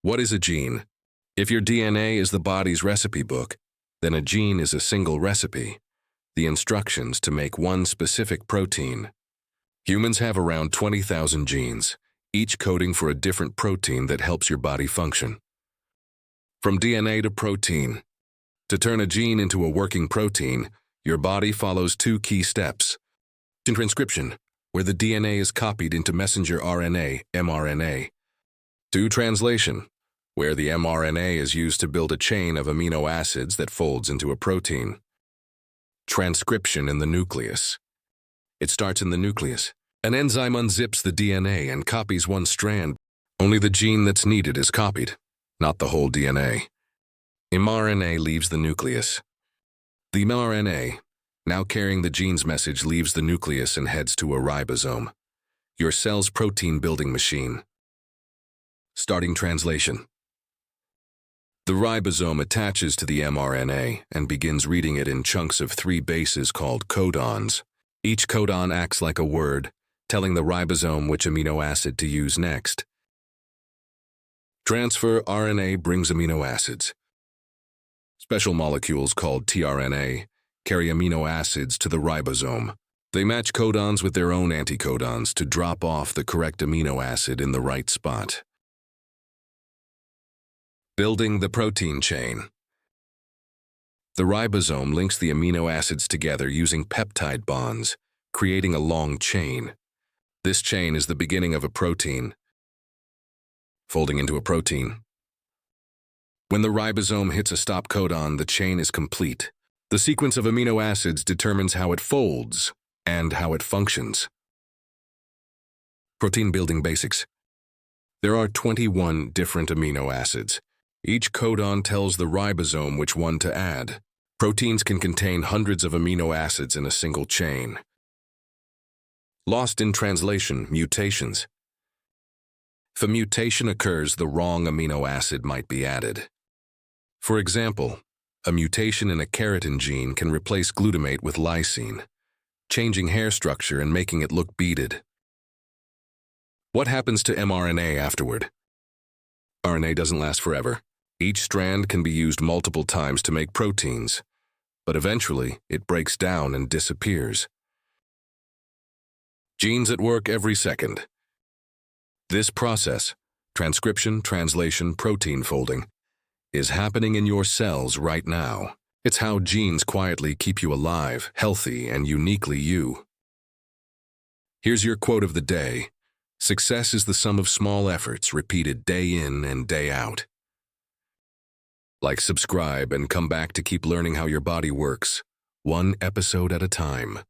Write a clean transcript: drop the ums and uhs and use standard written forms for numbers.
What is a gene? If your DNA is the body's recipe book, then a gene is a single recipe, the instructions to make one specific protein. Humans have around 20,000 genes, each coding for a different protein that helps your body function. From DNA to protein. To turn a gene into a working protein, your body follows two key steps. Transcription, where the DNA is copied into messenger RNA, mRNA. 2. Translation, where the mRNA is used to build a chain of amino acids that folds into a protein. Transcription in the nucleus. It starts in the nucleus. An enzyme unzips the DNA and copies one strand. Only the gene that's needed is copied, not the whole DNA. mRNA leaves the nucleus. The mRNA, now carrying the gene's message, leaves the nucleus and heads to a ribosome, your cell's protein-building machine. Starting translation. The ribosome attaches to the mRNA and begins reading it in chunks of 3 bases called codons. Each codon acts like a word, telling the ribosome which amino acid to use next. Transfer RNA brings amino acids. Special molecules called tRNA carry amino acids to the ribosome. They match codons with their own anticodons to drop off the correct amino acid in the right spot. Building the protein chain. The ribosome links the amino acids together using peptide bonds, creating a long chain. This chain is the beginning of a protein, folding into a protein. When the ribosome hits a stop codon, the chain is complete. The sequence of amino acids determines how it folds and how it functions. Protein building basics. There are 21 different amino acids. Each codon tells the ribosome which one to add. Proteins can contain hundreds of amino acids in a single chain. Lost in translation, mutations. If a mutation occurs, the wrong amino acid might be added. For example, a mutation in a keratin gene can replace glutamate with lysine, changing hair structure and making it look beaded. What happens to mRNA afterward? RNA doesn't last forever. Each strand can be used multiple times to make proteins, but eventually it breaks down and disappears. Genes at work every second. This process, transcription, translation, protein folding, is happening in your cells right now. It's how genes quietly keep you alive, healthy, and uniquely you. Here's your quote of the day. Success is the sum of small efforts repeated day in and day out. Like, subscribe, and come back to keep learning how your body works, one episode at a time.